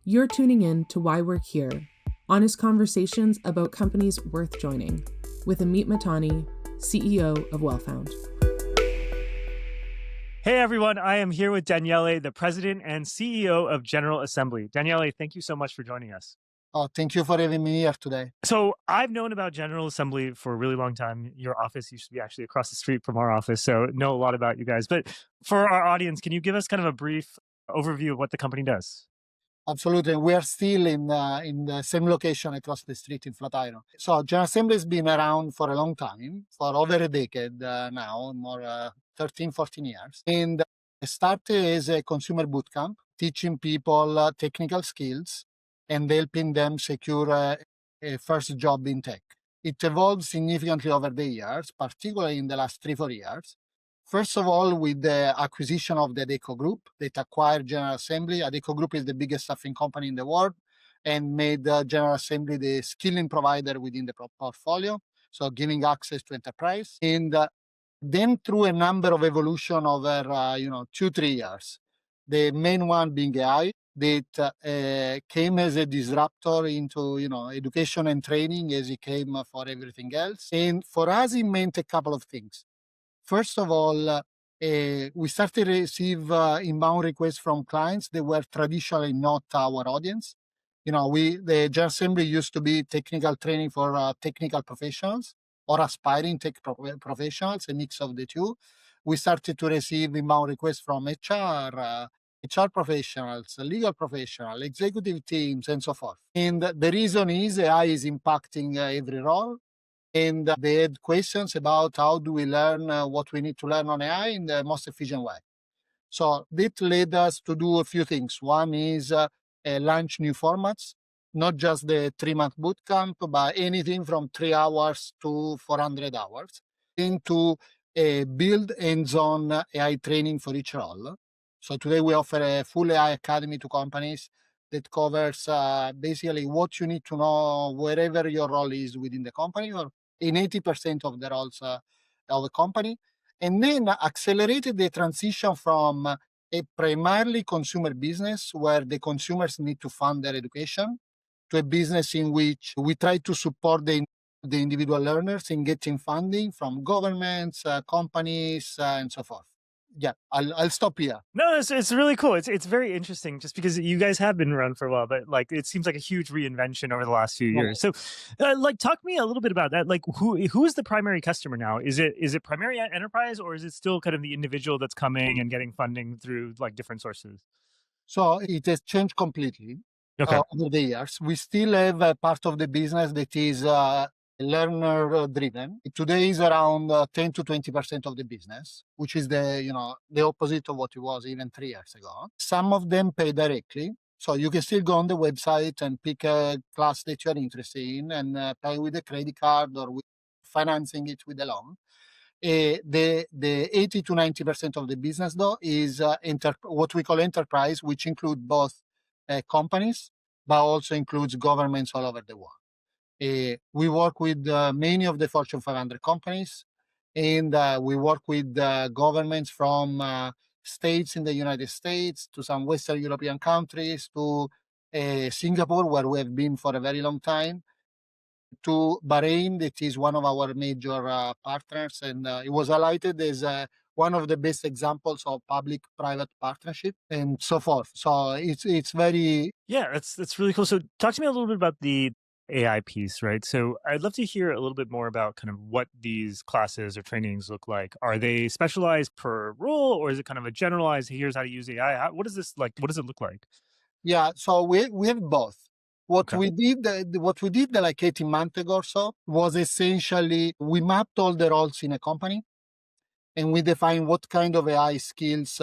You're tuning in to Why We're Here, honest conversations about companies worth joining, with Amit Matani, CEO of Wellfound. Hey everyone, I am here with Daniele, the president and CEO of General Assembly. Daniele, thank you so much for joining us. Oh, thank you for having me here today. So I've known about General Assembly for a really long time. Your office used to be actually across the street from our office, so know a lot about you guys. But for our audience, can you give us kind of a brief overview of what the company does? Absolutely. We are still in the same location across the street in Flatiron. So General Assembly has been around for a long time, for over a decade now, more 13, 14 years. And it started as a consumer bootcamp, teaching people technical skills and helping them secure a first job in tech. It evolved significantly over the years, particularly in the last 3-4 years. First of all, with the acquisition of the Adecco Group that acquired General Assembly. Adecco Group is the biggest staffing company in the world and made General Assembly the skilling provider within the portfolio, so giving access to enterprise. And then through a number of evolution over 2-3 years, the main one being AI, that came as a disruptor into education and training as it came for everything else. And for us, it meant a couple of things. First of all, we started to receive inbound requests from clients that were traditionally not our audience. The General Assembly used to be technical training for technical professionals or aspiring tech professionals, a mix of the two. We started to receive inbound requests from HR professionals, legal professionals, executive teams, and so forth. And the reason is AI is impacting every role. And they had questions about how do we learn what we need to learn on AI in the most efficient way. So that led us to do a few things. One is launch new formats, not just the 3-month bootcamp, but anything from 3 hours to 400 hours, and to build hands-on AI training for each role. So today we offer a full AI academy to companies that covers basically what you need to know wherever your role is within the company or in 80% of the roles of the company. And then accelerated the transition from a primarily consumer business where the consumers need to fund their education to a business in which we try to support the individual learners in getting funding from governments, companies, and so forth. Yeah, I'll stop here. No, it's really cool. It's very interesting just because you guys have been around for a while, but it seems like a huge reinvention over the last few years. So talk to me a little bit about that. Who is the primary customer now? Is it primary enterprise, or is it still kind of the individual that's coming and getting funding through different sources? So it has changed completely over the years. We still have a part of the business that is learner driven. Today is around 10 to 20% of the business, which is the opposite of what it was even 3 years ago. Some of them pay directly. So you can still go on the website and pick a class that you're interested in and pay with a credit card or with financing it with a loan. The 80 to 90% of the business though is what we call enterprise, which include both companies, but also includes governments all over the world. We work with many of the Fortune 500 companies, and we work with governments from states in the United States to some Western European countries to Singapore, where we have been for a very long time, to Bahrain, that is one of our major partners, and it was highlighted as one of the best examples of public-private partnership and so forth. So it's very... Yeah, that's really cool. So talk to me a little bit about the AI piece, right? So I'd love to hear a little bit more about kind of what these classes or trainings look like. Are they specialized per role, or is it kind of a generalized, here's how to use AI? What is this like? What does it look like? Yeah, so we have both. What we did like 18 months ago or so was essentially we mapped all the roles in a company and we defined what kind of AI skills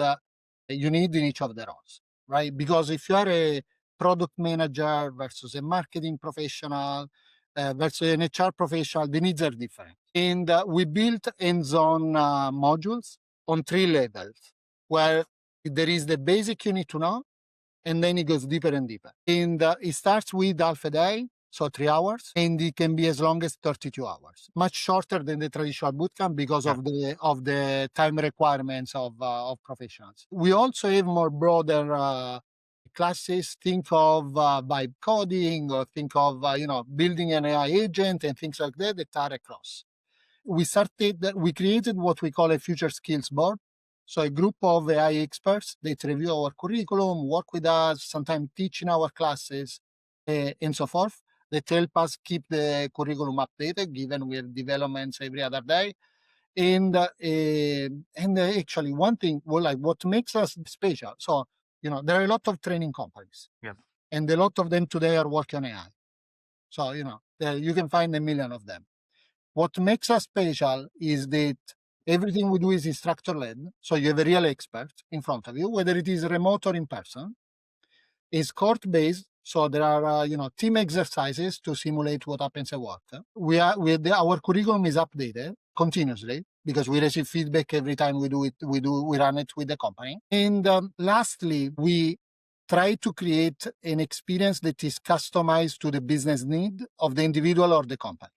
you need in each of the roles, right? Because if you are a product manager versus a marketing professional versus an HR professional, the needs are different. And we built hands-on modules on 3 levels where there is the basic you need to know, and then it goes deeper and deeper. And it starts with half a day, so 3 hours, and it can be as long as 32 hours. Much shorter than the traditional bootcamp because of the time requirements of professionals. We also have more broader classes, think of vibe coding, or think of building an AI agent and things like that are across. We created what we call a future skills board. So a group of AI experts that review our curriculum, work with us, sometimes teach in our classes, and so forth, that help us keep the curriculum updated, given we have developments every other day. And actually, one thing, like what makes us special. So there are a lot of training companies, and a lot of them today are working on AI. So you can find a million of them. What makes us special is that everything we do is instructor-led. So you have a real expert in front of you, whether it is remote or in person. It's court-based, so there are team exercises to simulate what happens at work. Our curriculum is updated continuously because we receive feedback every time we run it with the company. And lastly, we try to create an experience that is customized to the business need of the individual or the company.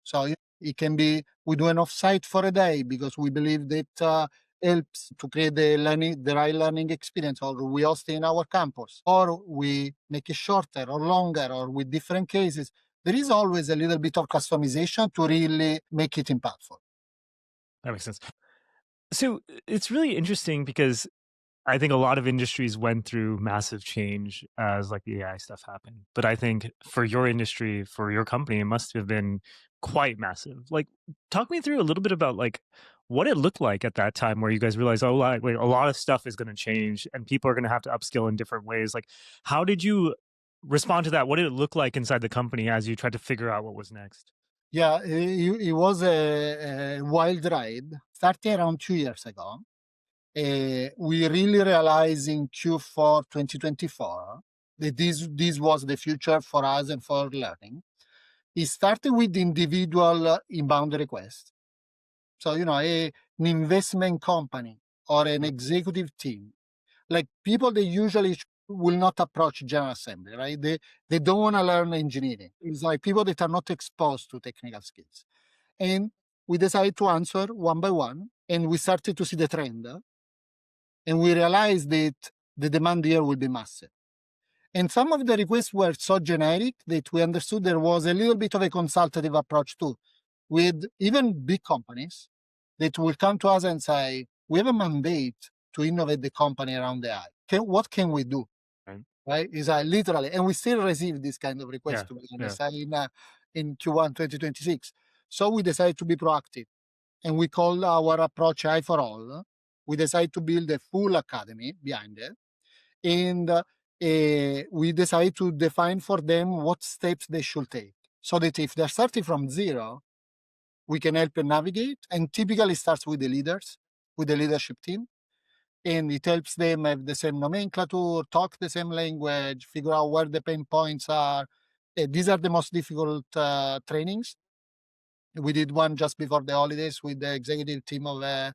So it can be we do an offsite for a day because we believe that helps to create the right learning experience, or we host in our campus, or we make it shorter or longer, or with different cases. There is always a little bit of customization to really make it impactful. That makes sense. So it's really interesting because I think a lot of industries went through massive change as like the AI stuff happened. But I think for your industry, for your company, it must have been quite massive. Like, talk me through a little bit about like what it looked like at that time where you guys realized, oh, like a lot of stuff is going to change and people are going to have to upskill in different ways. Like, how did you respond to that? What did it look like inside the company as you tried to figure out what was next? Yeah, it was a wild ride starting around 2 years ago. We really realized in Q4 2024 that this was the future for us and for learning. It started with individual inbound requests. So, an investment company or an executive team, like people that usually will not approach General Assembly, right? They don't want to learn engineering. It's like people that are not exposed to technical skills. And we decided to answer one by one, and we started to see the trend. And we realized that the demand here will be massive. And some of the requests were so generic that we understood there was a little bit of a consultative approach too, with even big companies that will come to us and say, we have a mandate to innovate the company around the AI. What can we do? Right? Is literally, and we still receive this kind of request to be honest in Q1 2026. So we decided to be proactive, and we call our approach AI for All. We decided to build a full academy behind it, and we decided to define for them what steps they should take, so that if they're starting from zero, we can help them navigate. And typically starts with the leaders, with the leadership team, and it helps them have the same nomenclature, talk the same language, figure out where the pain points are. These are the most difficult trainings. We did one just before the holidays with the executive team of a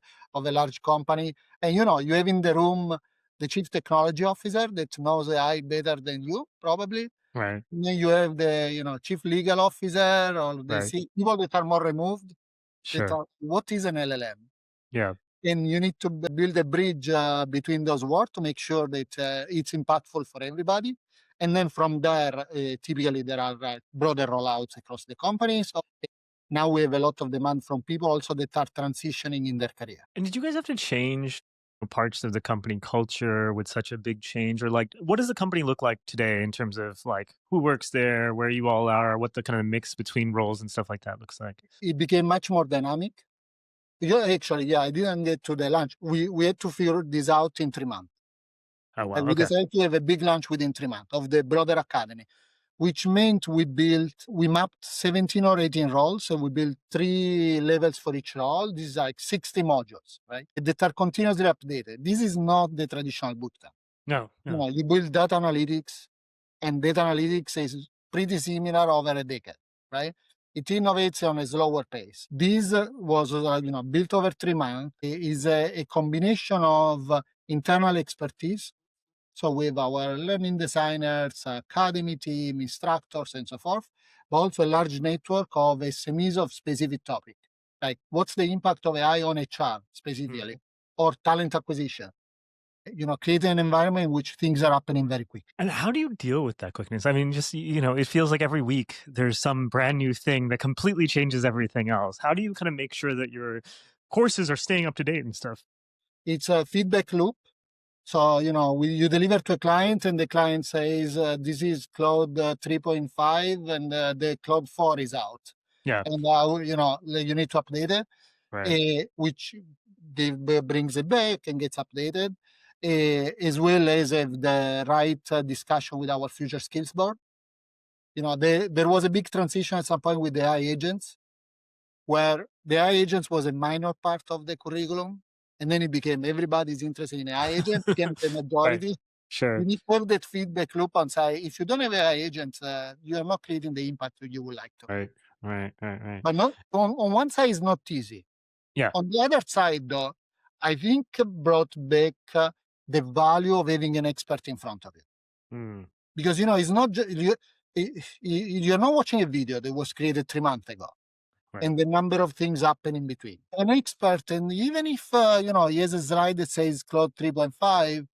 large company. And you have in the room the chief technology officer that knows AI better than you, probably. Right. And then you have the chief legal officer, or the people that are more removed. Sure. What is an LLM? Yeah. And you need to build a bridge between those words to make sure that it's impactful for everybody. And then from there, typically there are broader rollouts across the company. So now we have a lot of demand from people also that are transitioning in their career. And did you guys have to change parts of the company culture with such a big change? Or like, what does the company look like today in terms of like who works there, where you all are, what the kind of mix between roles and stuff like that looks like? It became much more dynamic. Actually, I didn't get to the launch. We had to figure this out in 3 months. Oh, wow. And we decided to have a big launch within 3 months of the broader academy, which meant we mapped 17 or 18 roles. So we built 3 levels for each role. This is like 60 modules, right? That are continuously updated. This is not the traditional bootcamp. No. You build data analytics, and data analytics is pretty similar over a decade, right? It innovates on a slower pace. This was built over 3 months. It is a combination of internal expertise. So we have our learning designers, academy team, instructors, and so forth, but also a large network of SMEs of specific topic. Like what's the impact of AI on HR specifically, or talent acquisition, create an environment in which things are happening very quick. And how do you deal with that quickness? I mean, just, it feels like every week there's some brand new thing that completely changes everything else. How do you kind of make sure that your courses are staying up to date and stuff? It's a feedback loop. So, you deliver to a client and the client says, this is Cloud 3.5 and the Cloud 4 is out. Yeah. And, you need to update it, Right. which brings it back and gets updated, as well as have the right discussion with our future skills board. There was a big transition at some point with the AI agents, where the AI agents was a minor part of the curriculum, and then it became everybody's interested in AI agent, became the Right. majority. Sure. You need to have that feedback loop and say, if you don't have AI agents, you are not creating the impact you would like to. Right. Right. But not on one side, it's not easy. Yeah. On the other side, though, I think brought back the value of having an expert in front of you. Mm. Because, it's not just, you're not watching a video that was created 3 months ago. Right. And the number of things happen in between. An expert, and even if, he has a slide that says Cloud 3.5,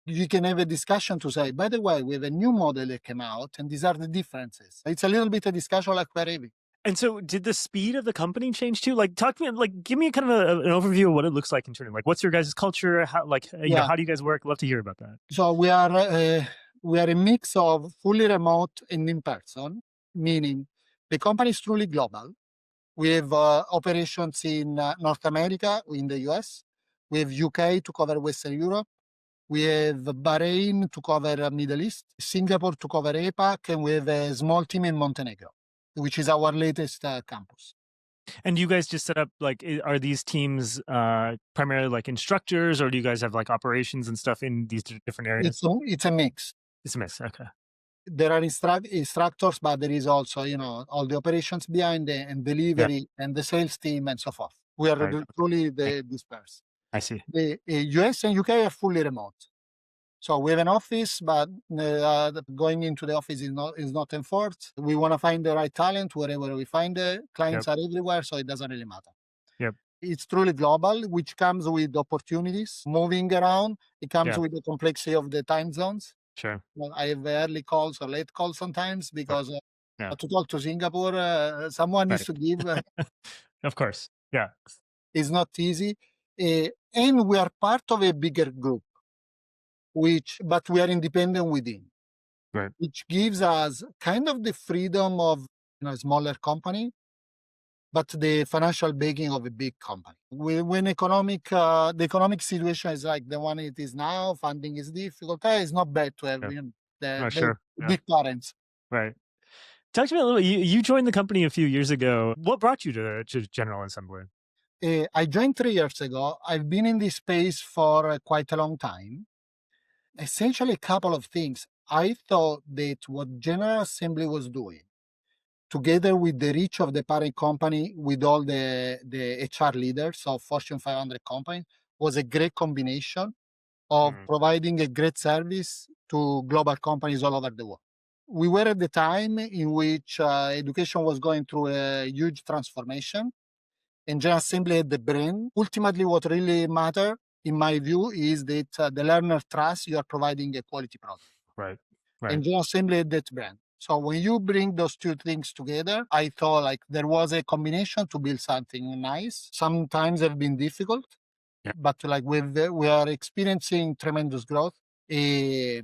you can have a discussion to say, by the way, we have a new model that came out, and these are the differences. It's a little bit of discussion like we're having. And so did the speed of the company change too? Like, talk to me, like, give me kind of an overview of what it looks like in terms of, like, what's your guys' culture? How, how do you guys work? Love to hear about that. So we are a mix of fully remote and in person, meaning the company is truly global. We have operations in North America, in the US. We have UK to cover Western Europe. We have Bahrain to cover Middle East, Singapore to cover APAC, and we have a small team in Montenegro, which is our latest campus. And you guys just set up, like, are these teams primarily like instructors, or do you guys have like operations and stuff in these different areas? It's a mix. It's a mix. Okay. There are instructors, but there is also, all the operations behind it and delivery and the sales team and so forth. We are Right. truly dispersed. I see. The US and UK are fully remote. So we have an office, but going into the office is not enforced. We want to find the right talent wherever we find it. Clients are everywhere, so it doesn't really matter. Yep. It's truly global, which comes with opportunities. Moving around, it comes with the complexity of the time zones. Sure. Well, I have early calls or late calls sometimes because to talk to Singapore, someone needs to give. Of course. Yeah. It's not easy. And we are part of a bigger group, but we are independent within, Right. which gives us kind of the freedom of a smaller company, but the financial backing of a big company. When the economic situation is like the one it is now, funding is difficult. It's not bad to have the big parents. Right. Talk to me a little bit. You joined the company a few years ago. What brought you to General Assembly? I joined 3 years ago. I've been in this space for quite a long time. Essentially, a couple of things. I thought that what General Assembly was doing, together with the reach of the parent company, with all the HR leaders of Fortune 500 companies, was a great combination of providing a great service to global companies all over the world. We were at the time in which education was going through a huge transformation, and General Assembly had the brain. Ultimately, what really matters, in my view, is that the learner trusts you are providing a quality product. Right. And General Assembly had that brand. So when you bring those two things together, I thought like there was a combination to build something nice. Sometimes have been difficult, but like we are experiencing tremendous growth. The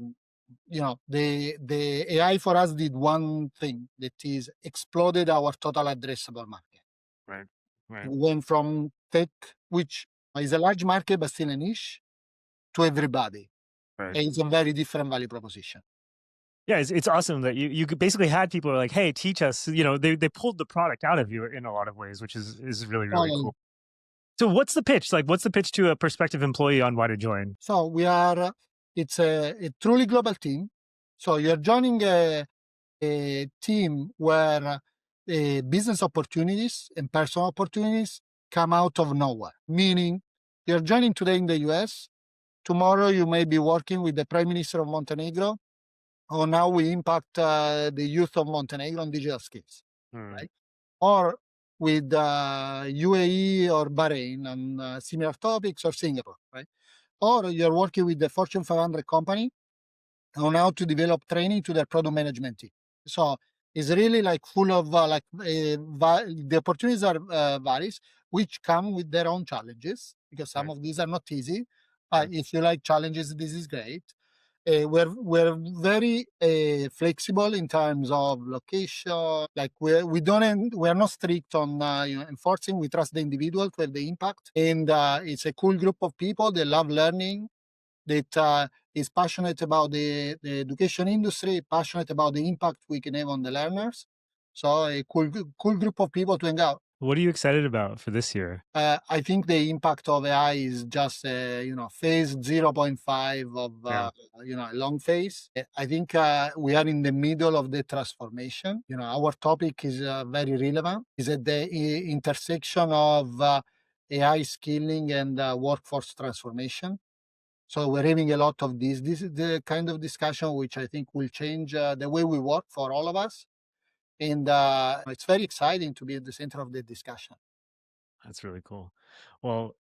AI for us did one thing, that is exploded our total addressable market. Right. We went from tech, which is a large market but still a niche, to everybody. Right. And it's a very different value proposition. Yeah, it's awesome that you basically had people who are like, hey, teach us. They pulled the product out of you in a lot of ways, which is really, really cool. So what's the pitch? Like, what's the pitch to a prospective employee on why to join? So it's a truly global team. So you're joining a team where business opportunities and personal opportunities come out of nowhere. Meaning you're joining today in the US, tomorrow you may be working with the Prime Minister of Montenegro on how we impact the youth of Montenegro on digital skills, right? Or with UAE or Bahrain on similar topics, or Singapore, right? or you're working with the Fortune 500 company on how to develop training to their product management team. So it's really like full of the opportunities are varies, which come with their own challenges because some Right. of these are not easy. Right. If you like challenges, this is great. We're very flexible in terms of location. Like we're not strict on enforcing. We trust the individual to have the impact, and it's a cool group of people. They love learning. That is passionate about the education industry, passionate about the impact we can have on the learners. So a cool group of people to hang out. What are you excited about for this year? I think the impact of AI is just phase 0.5 of Yeah. a long phase. I think we are in the middle of the transformation. Our topic is very relevant. Is at the intersection of AI skilling and workforce transformation. So we're having a lot of this. This is the kind of discussion which I think will change the way we work for all of us. And it's very exciting to be at the center of the discussion. That's really cool. Well,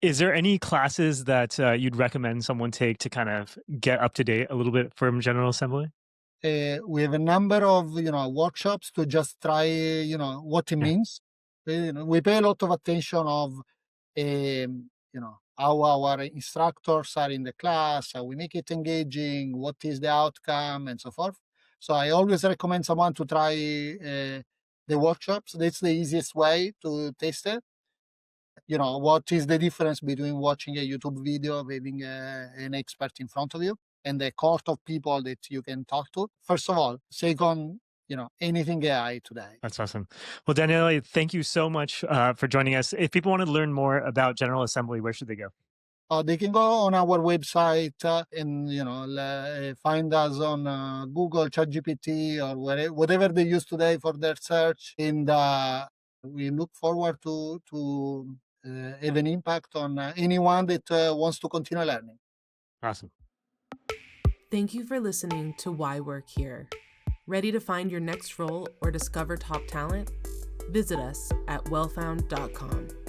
is there any classes that you'd recommend someone take to kind of get up to date a little bit from General Assembly? We have a number of workshops to just try what it Yeah. means. We pay a lot of attention of how our instructors are in the class, how we make it engaging, what is the outcome, and so forth. So I always recommend someone to try the workshops. That's the easiest way to test it. What is the difference between watching a YouTube video, having an expert in front of you, and a cohort of people that you can talk to? First of all, second, anything AI today. That's awesome. Well, Daniele, thank you so much for joining us. If people want to learn more about General Assembly, where should they go? They can go on our website and find us on Google, ChatGPT, or whatever they use today for their search. And we look forward to have an impact on anyone that wants to continue learning. Awesome. Thank you for listening to Why Work Here. Ready to find your next role or discover top talent? Visit us at wellfound.com.